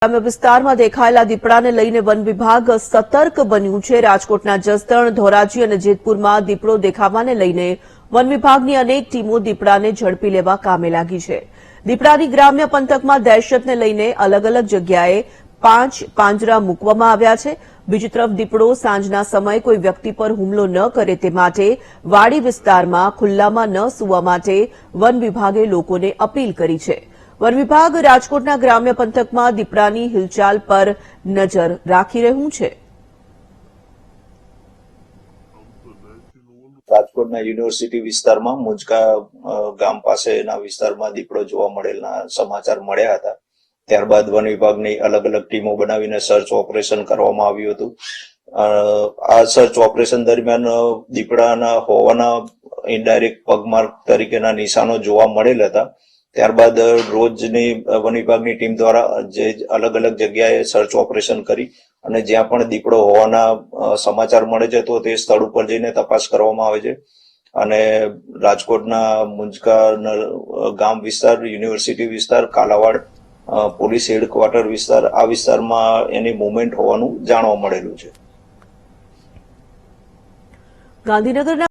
ગ્રામ્ય વિસ્તારમાં દેખાયેલા દીપડાને લઈને વન વિભાગ સતર્ક બન્યું છે। રાજકોટના જસદણ, ધોરાજી અને જેતપુરમાં દીપડો દેખાવાને લઈને વન વિભાગની અનેક ટીમો દીપડાને ઝડપી લેવા કામે લાગી છે। દીપડાની ગ્રામ્ય પંથકમાં દહેશતને લઈને અલગ અલગ જગ્યાએ 5 પાંજરા મૂકવામાં આવ્યા છે। બીજી તરફ દીપડો સાંજના સમયે કોઈ વ્યક્તિ પર હુમલો ન કરે તે માટે વાડી વિસ્તારમાં ખુલ્લામાં ન સૂવા માટે વન વિભાગે લોકોને અપીલ કરી છે। વન વિભાગ રાજકોટના ગ્રામ્ય પંથકમાં દીપડાની હિલચાલ પર નજર રાખી રહ્યું છે। રાજકોટના યુનિવર્સિટી વિસ્તારમાં મુંજકા ગામ પાસેના વિસ્તારમાં દીપડો જોવા મળેલના સમાચાર મળ્યા હતા। ત્યારબાદ વન વિભાગની અલગ અલગ ટીમો બનાવીને સર્ચ ઓપરેશન કરવામાં આવ્યું હતું। આ સર્ચ ઓપરેશન દરમિયાન દીપડાના હોવાના ઇનડાયરેક્ટ પગમાર્ક તરીકેના નિશાનો જોવા મળેલ હતા। ત્યારબાદ રોજની વન વિભાગની ટીમ દ્વારા જે અલગ અલગ જગ્યાએ સર્ચ ઓપરેશન કરી અને જ્યાં પણ દીપડો હોવાના સમાચાર મળે છે તો તે સ્થળ ઉપર જઈને તપાસ કરવામાં આવે છે। અને રાજકોટના મુંજકા ગામ વિસ્તાર, યુનિવર્સિટી વિસ્તાર, કાલાવાડ પોલીસ હેડક્વાર્ટર વિસ્તાર, આ વિસ્તારમાં એની મૂવમેન્ટ હોવાનું જાણવા મળેલું છે। ગાંધીનગરના